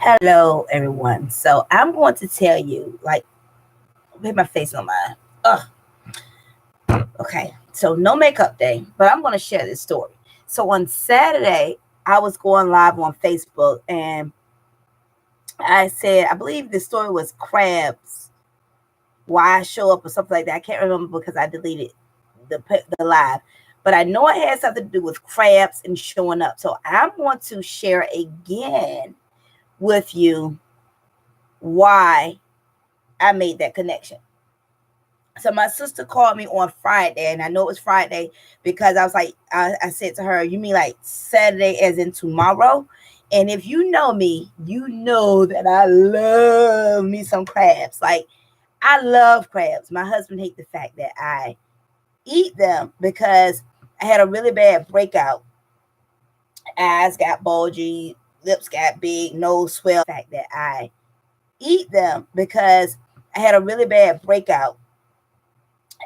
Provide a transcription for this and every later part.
Hello, everyone. So I'm going to tell you, like, put my face on mine. Ugh. Okay. So no makeup day, but I'm going to share this story. So on Saturday, I was going live on Facebook, and I said, I believe the story was crabs. Why show up or something like that? I can't remember because I deleted the live, but I know it had something to do with crabs and showing up. So I'm going to share again with you why I made that connection. So my sister called me on Friday, and I know it was Friday because I was like, I said to her, "You mean like Saturday, as in tomorrow?" And if you know me, you know that I love me some crabs. Like, I love crabs. My husband hates the fact that I eat them because I had a really bad breakout. Eyes got bulgy, lips got big, nose swell. Fact that I eat them because I had a really bad breakout.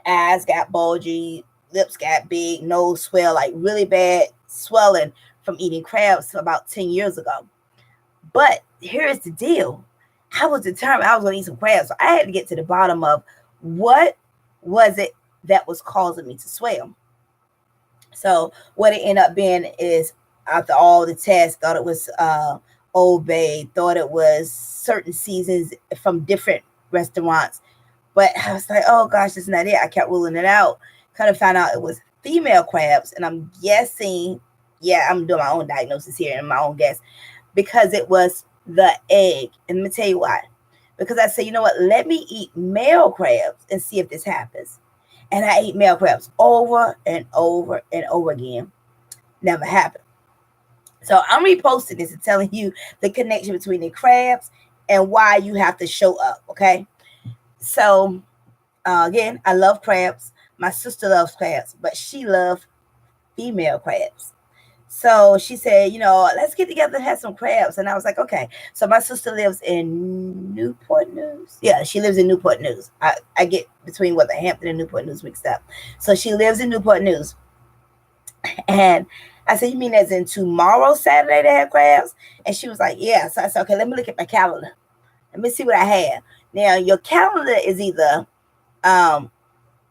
Eyes got bulgy, lips got big, nose swell, like really bad swelling from eating crabs about 10 years ago. But here's the deal. I was determined I was going to eat some crabs. So I had to get to the bottom of what was it that was causing me to swell. So what it ended up being is, after all the tests, thought it was Old Bay, thought it was certain seasons from different restaurants. But I was like, oh gosh, that's not it. I kept ruling it out. Kind of found out it was female crabs. And I'm guessing, yeah, I'm doing my own diagnosis here and my own guess, because it was the egg. And let me tell you why. Because I said, you know what, let me eat male crabs and see if this happens. And I ate male crabs over and over and over again. Never happened. So I'm reposting this and telling you the connection between the crabs and why you have to show up. Okay. So again, I love crabs. My sister loves crabs, but she loves female crabs. So she said, let's get together and have some crabs. And I was like, okay. So my sister lives in Newport News. Yeah, she lives in Newport News. I get between what the Hampton and Newport News mixed up. So she lives in Newport News. And I said, you mean as in tomorrow, Saturday, they have crabs? And she was like, yeah. So I said, okay, let me look at my calendar. Let me see what I have. Now, your calendar is either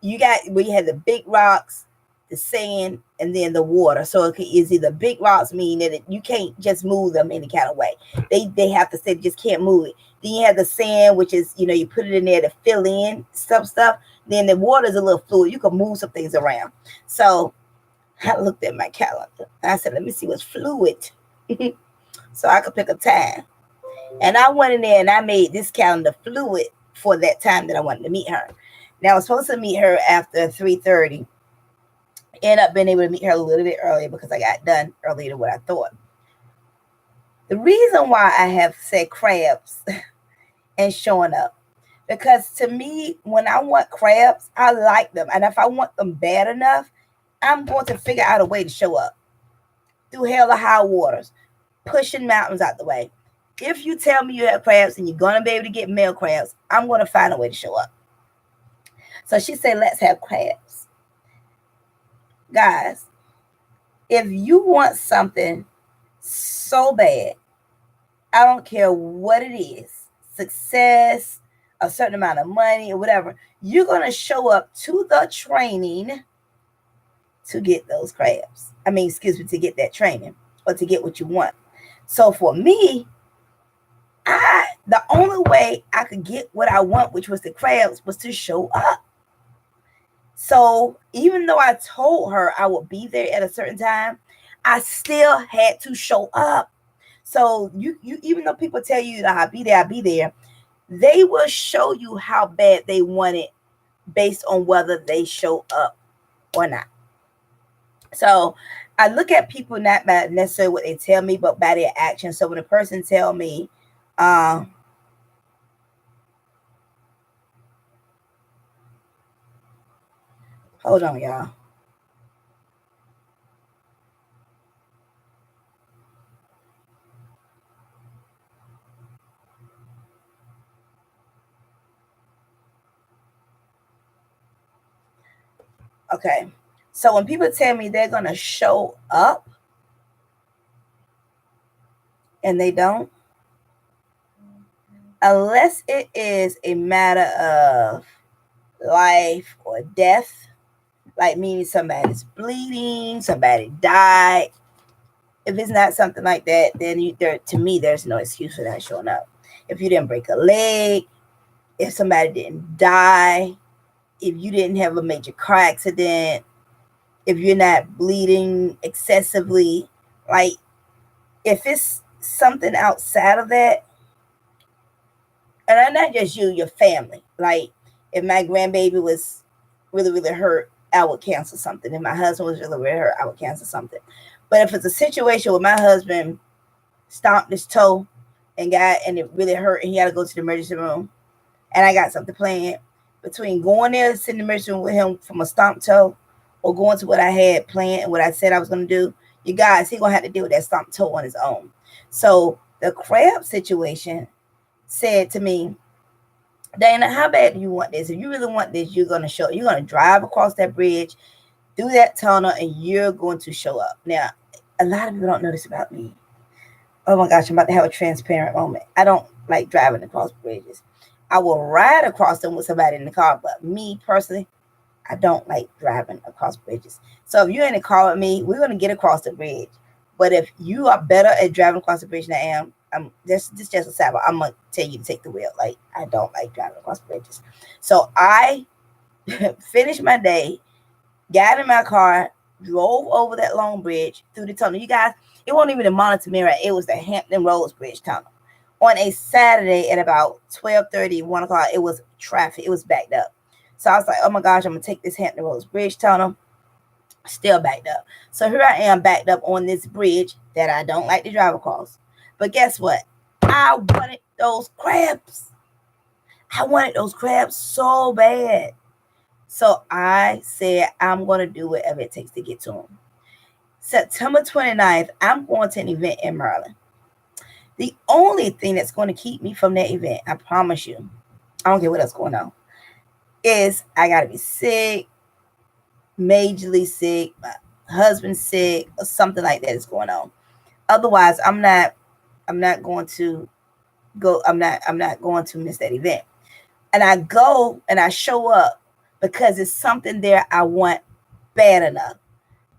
you got where you have the big rocks, the sand, and then the water. So it is either big rocks, meaning that you can't just move them any kind of way. They have to say just can't move it. Then you have the sand, which is you put it in there to fill in some stuff. Then the water is a little fluid. You can move some things around. So I looked at my calendar. I said, let me see what's fluid, so I could pick a time. And I went in there and I made this calendar fluid for that time that I wanted to meet her. Now I was supposed to meet her after 3:30. End up being able to meet her a little bit earlier because I got done earlier than what I thought. The reason why I have said crabs and showing up, because to me, when I want crabs, I like them. And if I want them bad enough, I'm going to figure out a way to show up through hell or high waters, pushing mountains out the way. If you tell me you have crabs and you're going to be able to get male crabs, I'm going to find a way to show up. So she said, let's have crabs. Guys, if you want something so bad, I don't care what it is, success, a certain amount of money, or whatever, you're going to show up to the training to get those crabs. I mean, excuse me, to get that training or to get what you want. So for me, the only way I could get what I want, which was the crabs, was to show up. So even though I told her I would be there at a certain time, I still had to show up. So you even though people tell you I'll be there, they will show you how bad they want it based on whether they show up or not. So I look at people not by necessarily what they tell me, but by their actions. So when a person tell me, hold on, y'all. Okay. So when people tell me they're going to show up and they don't, unless it is a matter of life or death, like meaning somebody's bleeding, somebody died. If it's not something like that, then to me, there's no excuse for not showing up. If you didn't break a leg, if somebody didn't die, if you didn't have a major car accident, if you're not bleeding excessively, like if it's something outside of that, and not just you, your family. Like if my grandbaby was really, really hurt, I would cancel something. If my husband was really, really hurt, I would cancel something. But if it's a situation where my husband stomped his toe and it really hurt and he had to go to the emergency room, and I got something planned, between going there, sitting in the emergency room with him from a stomped toe, or going to what I had planned and what I said I was going to do, you guys, he's going to have to deal with that stomped toe on his own. So the crab situation said to me, Dana, how bad do you want this? If you really want this, you're going to drive across that bridge, through that tunnel, and you're going to show up. Now, a lot of people don't know this about me. Oh my gosh, I'm about to have a transparent moment. I don't like driving across bridges. I will ride across them with somebody in the car, but me personally, I don't like driving across bridges. So if you're in the car with me, we're going to get across the bridge. But if you are better at driving across the bridge than I am, this just a side. I'm going to tell you to take the wheel. Like, I don't like driving across bridges. So I finished my day, got in my car, drove over that long bridge through the tunnel. You guys, it wasn't even the Montemira. It was the Hampton Roads Bridge tunnel. On a Saturday at about 12:30, 1 o'clock, it was traffic. It was backed up. So I was like, oh my gosh, I'm going to take this Hampton Roads Bridge tunnel. Still backed up. So here I am backed up on this bridge that I don't like to drive across. But guess what? I wanted those crabs. I wanted those crabs so bad. So I said, I'm going to do whatever it takes to get to them. September 29th, I'm going to an event in Maryland. The only thing that's going to keep me from that event, I promise you, I don't care what else going on, is I got to be sick, majorly sick, my husband's sick, or something like that is going on. Otherwise, I'm not going to go. I'm not going to miss that event. And I go and I show up because it's something there I want bad enough.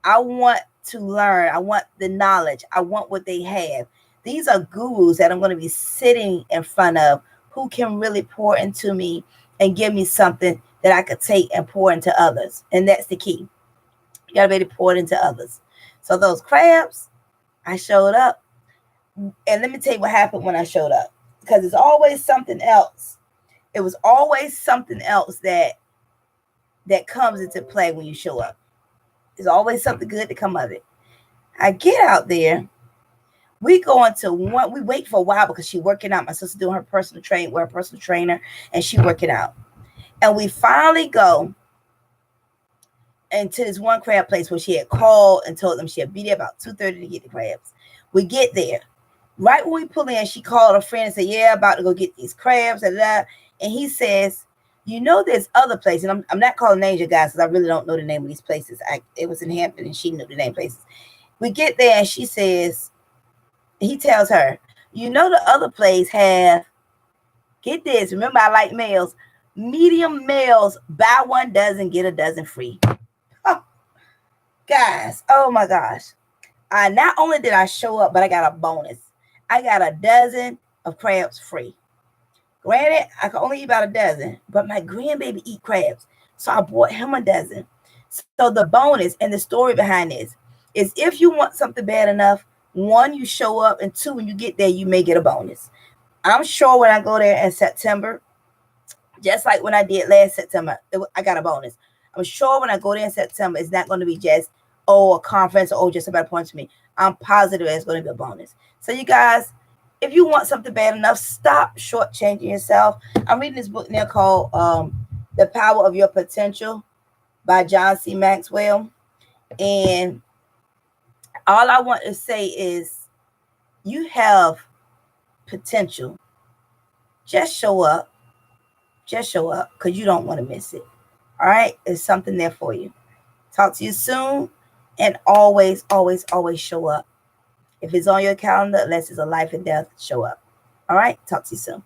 I want to learn. I want the knowledge. I want what they have. These are gurus that I'm going to be sitting in front of who can really pour into me and give me something that I could take and pour into others. And that's the key. You got to be able to pour it into others. So those crabs, I showed up. And let me tell you what happened when I showed up. Because it's always something else. It was always something else that comes into play when you show up. There's always something good to come of it. I get out there. We wait for a while because she's working out. My sister doing her personal training. We're a personal trainer, and she working out. And we finally go into this one crab place where she had called and told them she'd be there about 2:30 to get the crabs. We get there. Right when we pull in, she called a friend and said, yeah, about to go get these crabs. And he says, you know, there's other places. And I'm not calling names, you guys, because I really don't know the name of these places. It was in Hampton, and she knew the name of places. We get there, and she says, he tells her, you know, the other place have, get this, remember I like males, medium males, buy 1 dozen, get a dozen free. Oh, guys, oh my gosh. Not only did I show up, but I got a bonus. I got a dozen of crabs free. Granted, I can only eat about a dozen, but my grandbaby eat crabs. So I bought him a dozen. So the bonus and the story behind this is if you want something bad enough, 1, you show up, and 2, when you get there, you may get a bonus. I'm sure when I go there in September, just like when I did last September, I got a bonus. I'm sure when I go there in September, it's not going to be just, a conference or just about points to me. I'm positive it's going to be a bonus. So you guys, if you want something bad enough, stop shortchanging yourself. I'm reading this book now called The Power of Your Potential by John C. Maxwell. And all I want to say is you have potential. Just show up. Just show up because you don't want to miss it. All right? There's something there for you. Talk to you soon. And always, always, always show up. If it's on your calendar, unless it's a life and death, show up. All right? Talk to you soon.